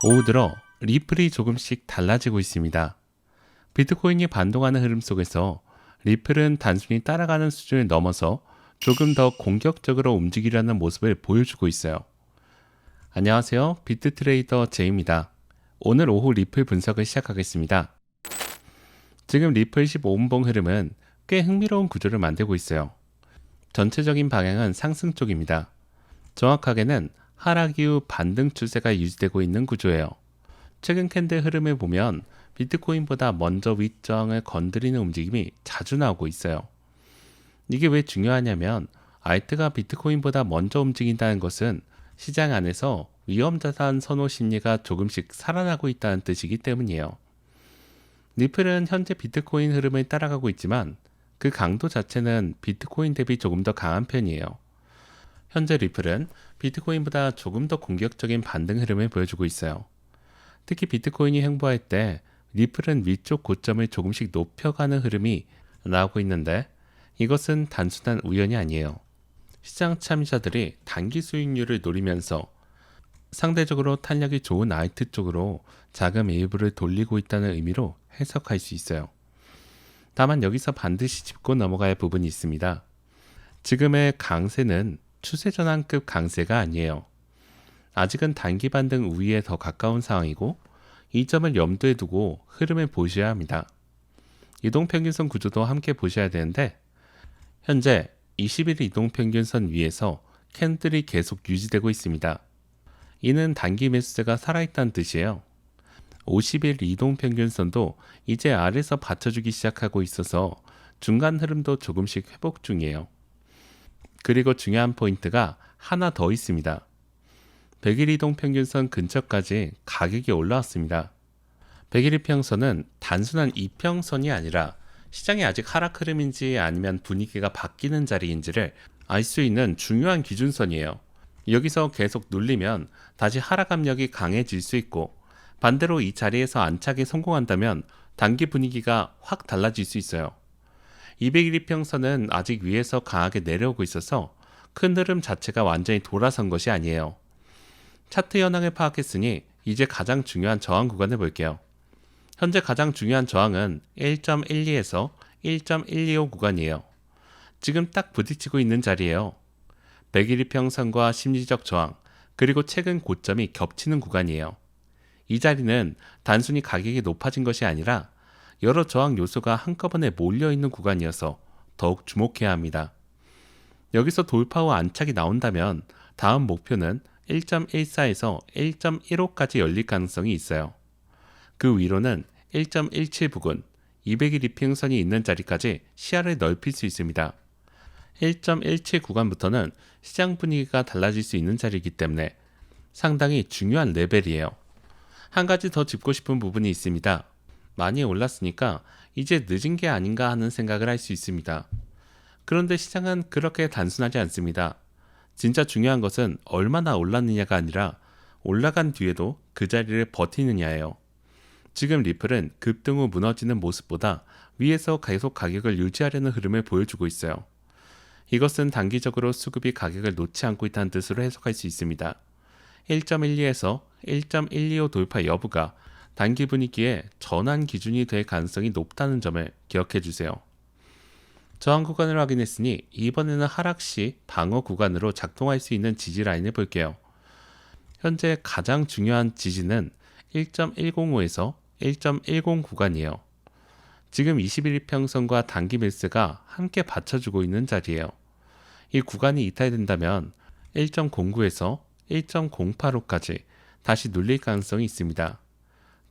오후 들어 리플이 조금씩 달라지고 있습니다. 비트코인이 반동하는 흐름 속에서 리플은 단순히 따라가는 수준을 넘어서 조금 더 공격적으로 움직이려는 모습을 보여주고 있어요. 안녕하세요. 비트트레이더 제이입니다. 오늘 오후 리플 분석을 시작하겠습니다. 지금 리플 15분봉 흐름은 꽤 흥미로운 구조를 만들고 있어요. 전체적인 방향은 상승 쪽입니다. 정확하게는 하락 이후 반등 추세가 유지되고 있는 구조예요. 최근 캔들 흐름을 보면 비트코인보다 먼저 윗저항을 건드리는 움직임이 자주 나오고 있어요. 이게 왜 중요하냐면 알트가 비트코인보다 먼저 움직인다는 것은 시장 안에서 위험자산 선호 심리가 조금씩 살아나고 있다는 뜻이기 때문이에요. 리플은 현재 비트코인 흐름을 따라가고 있지만 그 강도 자체는 비트코인 대비 조금 더 강한 편이에요. 현재 리플은 비트코인보다 조금 더 공격적인 반등 흐름을 보여주고 있어요. 특히 비트코인이 횡보할 때 리플은 위쪽 고점을 조금씩 높여가는 흐름이 나오고 있는데 이것은 단순한 우연이 아니에요. 시장 참여자들이 단기 수익률을 노리면서 상대적으로 탄력이 좋은 알트 쪽으로 자금 일부를 돌리고 있다는 의미로 해석할 수 있어요. 다만 여기서 반드시 짚고 넘어가야 할 부분이 있습니다. 지금의 강세는 추세전환급 강세가 아니에요. 아직은 단기 반등 우위에 더 가까운 상황이고 이 점을 염두에 두고 흐름을 보셔야 합니다. 이동평균선 구조도 함께 보셔야 되는데 현재 20일 이동평균선 위에서 캔들이 계속 유지되고 있습니다. 이는 단기 매수세가 살아있다는 뜻이에요. 50일 이동평균선도 이제 아래서 받쳐주기 시작하고 있어서 중간 흐름도 조금씩 회복 중이에요. 그리고 중요한 포인트가 하나 더 있습니다. 100일 이동평균선 근처까지 가격이 올라왔습니다. 100일 이평선은 단순한 이평선이 아니라 시장이 아직 하락 흐름인지 아니면 분위기가 바뀌는 자리인지를 알 수 있는 중요한 기준선이에요. 여기서 계속 눌리면 다시 하락 압력이 강해질 수 있고 반대로 이 자리에서 안착에 성공한다면 단기 분위기가 확 달라질 수 있어요. 200일 이평선은 아직 위에서 강하게 내려오고 있어서 큰 흐름 자체가 완전히 돌아선 것이 아니에요. 차트 현황을 파악했으니 이제 가장 중요한 저항 구간을 볼게요. 현재 가장 중요한 저항은 1.12에서 1.125 구간이에요. 지금 딱 부딪히고 있는 자리예요. 100일 이평선과 심리적 저항, 그리고 최근 고점이 겹치는 구간이에요. 이 자리는 단순히 가격이 높아진 것이 아니라 여러 저항 요소가 한꺼번에 몰려있는 구간이어서 더욱 주목해야 합니다. 여기서 돌파 후 안착이 나온다면 다음 목표는 1.14에서 1.15까지 열릴 가능성이 있어요. 그 위로는 1.17 부근, 200일 이평선이 있는 자리까지 시야를 넓힐 수 있습니다. 1.17 구간부터는 시장 분위기가 달라질 수 있는 자리이기 때문에 상당히 중요한 레벨이에요. 한 가지 더 짚고 싶은 부분이 있습니다. 많이 올랐으니까 이제 늦은 게 아닌가 하는 생각을 할 수 있습니다. 그런데 시장은 그렇게 단순하지 않습니다. 진짜 중요한 것은 얼마나 올랐느냐가 아니라 올라간 뒤에도 그 자리를 버티느냐예요. 지금 리플은 급등 후 무너지는 모습보다 위에서 계속 가격을 유지하려는 흐름을 보여주고 있어요. 이것은 단기적으로 수급이 가격을 놓지 않고 있다는 뜻으로 해석할 수 있습니다. 1.12에서 1.125 돌파 여부가 단기 분위기의 전환 기준이 될 가능성이 높다는 점을 기억해 주세요. 저항 구간을 확인했으니 이번에는 하락 시 방어 구간으로 작동할 수 있는 지지 라인을 볼게요. 현재 가장 중요한 지지는 1.105에서 1.10 구간이에요. 지금 21일 평선과 단기 매수가 함께 받쳐주고 있는 자리예요. 이 구간이 이탈된다면 1.09에서 1.08호까지 다시 눌릴 가능성이 있습니다.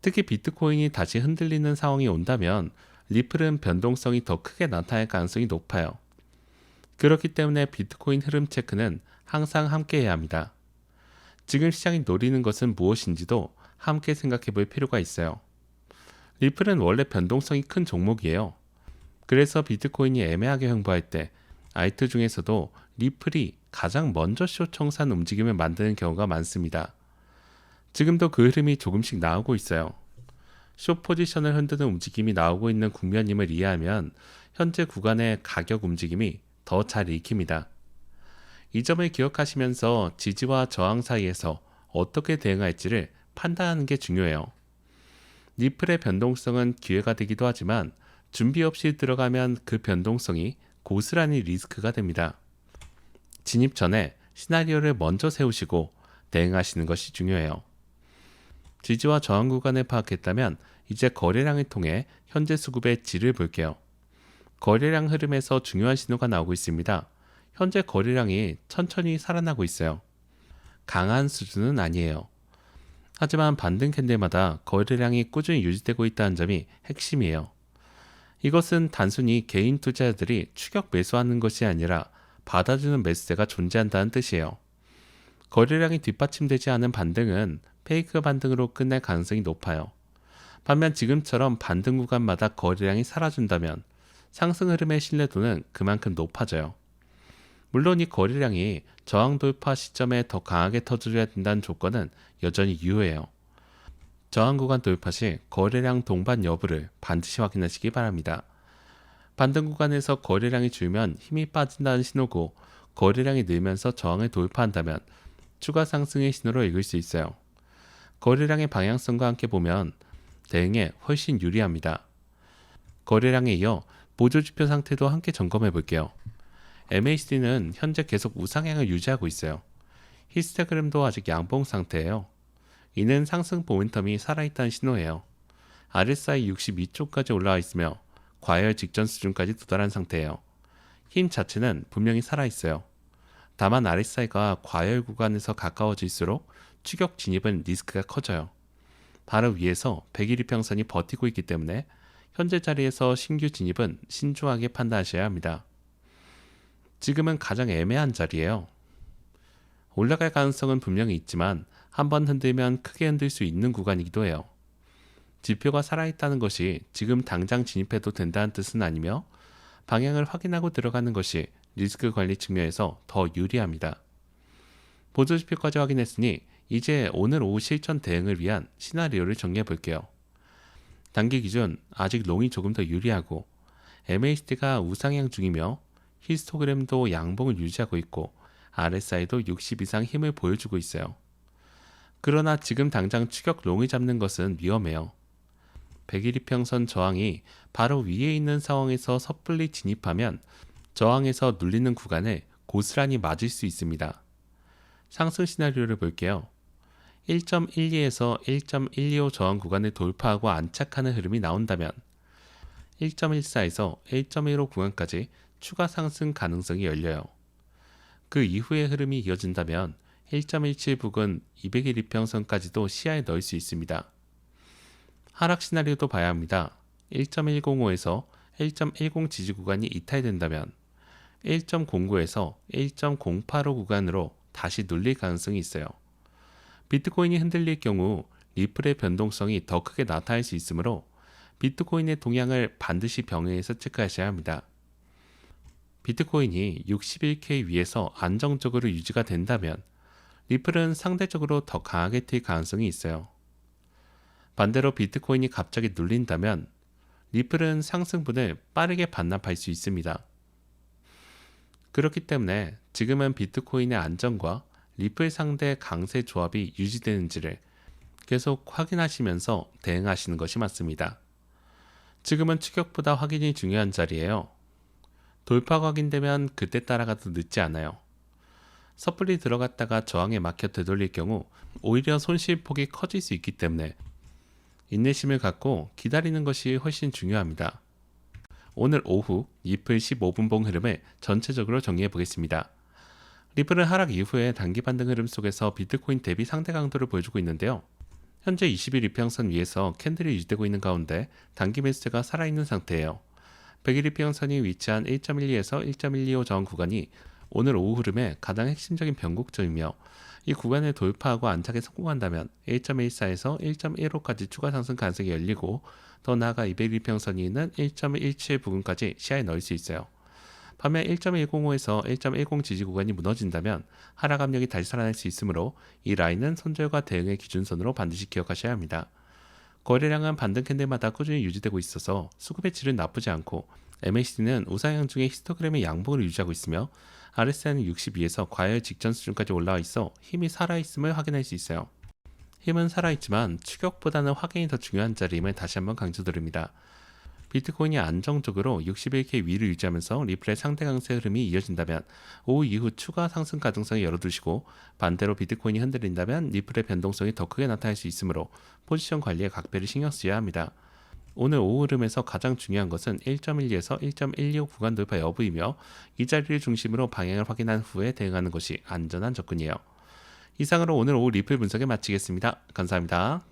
특히 비트코인이 다시 흔들리는 상황이 온다면 리플은 변동성이 더 크게 나타날 가능성이 높아요. 그렇기 때문에 비트코인 흐름 체크는 항상 함께 해야 합니다. 지금 시장이 노리는 것은 무엇인지도 함께 생각해 볼 필요가 있어요. 리플은 원래 변동성이 큰 종목이에요. 그래서 비트코인이 애매하게 횡보할 때 알트 중에서도 리플이 가장 먼저 숏 청산 움직임을 만드는 경우가 많습니다. 지금도 그 흐름이 조금씩 나오고 있어요. 숏 포지션을 흔드는 움직임이 나오고 있는 국면임을 이해하면 현재 구간의 가격 움직임이 더 잘 읽힙니다. 이 점을 기억하시면서 지지와 저항 사이에서 어떻게 대응할지를 판단하는 게 중요해요. 리플의 변동성은 기회가 되기도 하지만 준비 없이 들어가면 그 변동성이 고스란히 리스크가 됩니다. 진입 전에 시나리오를 먼저 세우시고 대응하시는 것이 중요해요. 지지와 저항 구간을 파악했다면 이제 거래량을 통해 현재 수급의 질을 볼게요. 거래량 흐름에서 중요한 신호가 나오고 있습니다. 현재 거래량이 천천히 살아나고 있어요. 강한 수준은 아니에요. 하지만 반등 캔들마다 거래량이 꾸준히 유지되고 있다는 점이 핵심이에요. 이것은 단순히 개인 투자자들이 추격 매수하는 것이 아니라 받아주는 매수세가 존재한다는 뜻이에요. 거래량이 뒷받침되지 않은 반등은 페이크 반등으로 끝날 가능성이 높아요. 반면 지금처럼 반등 구간마다 거래량이 사라진다면 상승 흐름의 신뢰도는 그만큼 높아져요. 물론 이 거래량이 저항 돌파 시점에 더 강하게 터져야 된다는 조건은 여전히 유효해요. 저항 구간 돌파 시 거래량 동반 여부를 반드시 확인하시기 바랍니다. 반등 구간에서 거래량이 줄면 힘이 빠진다는 신호고 거래량이 늘면서 저항을 돌파한다면 추가 상승의 신호로 읽을 수 있어요. 거래량의 방향성과 함께 보면 대응에 훨씬 유리합니다. 거래량에 이어 보조지표 상태도 함께 점검해 볼게요. MACD는 현재 계속 우상향을 유지하고 있어요. 히스토그램도 아직 양봉 상태예요. 이는 상승 모멘텀이 살아있다는 신호예요. RSI 62쪽까지 올라와 있으며 과열 직전 수준까지 도달한 상태예요. 힘 자체는 분명히 살아있어요. 다만 RSI가 과열 구간에서 가까워질수록 추격 진입은 리스크가 커져요. 바로 위에서 100일 이평선이 버티고 있기 때문에 현재 자리에서 신규 진입은 신중하게 판단하셔야 합니다. 지금은 가장 애매한 자리예요. 올라갈 가능성은 분명히 있지만 한번 흔들면 크게 흔들 수 있는 구간이기도 해요. 지표가 살아있다는 것이 지금 당장 진입해도 된다는 뜻은 아니며 방향을 확인하고 들어가는 것이 리스크 관리 측면에서 더 유리합니다. 보조지표까지 확인했으니 이제 오늘 오후 실전 대응을 위한 시나리오를 정리해 볼게요. 단기 기준 아직 롱이 조금 더 유리하고 MACD가 우상향 중이며 히스토그램도 양봉을 유지하고 있고 RSI도 60 이상 힘을 보여주고 있어요. 그러나 지금 당장 추격 롱을 잡는 것은 위험해요. 100일 이평선 저항이 바로 위에 있는 상황에서 섣불리 진입하면 저항에서 눌리는 구간을 고스란히 맞을 수 있습니다. 상승 시나리오를 볼게요. 1.12에서 1.125 저항 구간을 돌파하고 안착하는 흐름이 나온다면 1.14에서 1.15 구간까지 추가 상승 가능성이 열려요. 그 이후의 흐름이 이어진다면 1.17 부근 200일 이평선까지도 시야에 넣을 수 있습니다. 하락 시나리오도 봐야 합니다. 1.105에서 1.10 지지 구간이 이탈된다면 1.09에서 1.085 구간으로 다시 눌릴 가능성이 있어요. 비트코인이 흔들릴 경우 리플의 변동성이 더 크게 나타날 수 있으므로 비트코인의 동향을 반드시 병행해서 체크하셔야 합니다. 비트코인이 61K 위에서 안정적으로 유지가 된다면 리플은 상대적으로 더 강하게 튈 가능성이 있어요. 반대로 비트코인이 갑자기 눌린다면 리플은 상승분을 빠르게 반납할 수 있습니다. 그렇기 때문에 지금은 비트코인의 안정과 리플 상대 강세 조합이 유지되는지를 계속 확인하시면서 대응하시는 것이 맞습니다. 지금은 추격보다 확인이 중요한 자리예요. 돌파가 확인되면 그때 따라가도 늦지 않아요. 섣불리 들어갔다가 저항에 막혀 되돌릴 경우 오히려 손실폭이 커질 수 있기 때문에 인내심을 갖고 기다리는 것이 훨씬 중요합니다. 오늘 오후 리플 15분봉 흐름을 전체적으로 정리해 보겠습니다. 리플은 하락 이후에 단기 반등 흐름 속에서 비트코인 대비 상대 강도를 보여주고 있는데요. 현재 20일 이평선 위에서 캔들이 유지되고 있는 가운데 단기 매수세가 살아있는 상태예요. 100일 이평선이 위치한 1.12에서 1.125 저항 구간이 오늘 오후 흐름의 가장 핵심적인 변곡점이며 이 구간을 돌파하고 안착에 성공한다면 1.14에서 1.15까지 추가 상승 가능성이 열리고 더 나아가 200일 이평선이 있는 1.17 부근까지 시야에 넣을 수 있어요. 반면 1.105에서 1.10 지지 구간이 무너진다면 하락 압력이 다시 살아날 수 있으므로 이 라인은 손절과 대응의 기준선으로 반드시 기억하셔야 합니다. 거래량은 반등 캔들마다 꾸준히 유지되고 있어서 수급의 질은 나쁘지 않고 MACD는 우상향 중에 히스토그램의 양봉을 유지하고 있으며 RSI는 62에서 과열 직전 수준까지 올라와 있어 힘이 살아있음을 확인할 수 있어요. 힘은 살아있지만 추격보다는 확인이 더 중요한 자리임을 다시 한번 강조드립니다. 비트코인이 안정적으로 61K 위를 유지하면서 리플의 상대 강세 흐름이 이어진다면 오후 이후 추가 상승 가능성을 열어두시고, 반대로 비트코인이 흔들린다면 리플의 변동성이 더 크게 나타날 수 있으므로 포지션 관리에 각별히 신경 쓰여야 합니다. 오늘 오후 흐름에서 가장 중요한 것은 1.12에서 1.125 구간 돌파 여부이며, 이 자리를 중심으로 방향을 확인한 후에 대응하는 것이 안전한 접근이에요. 이상으로 오늘 오후 리플 분석을 마치겠습니다. 감사합니다.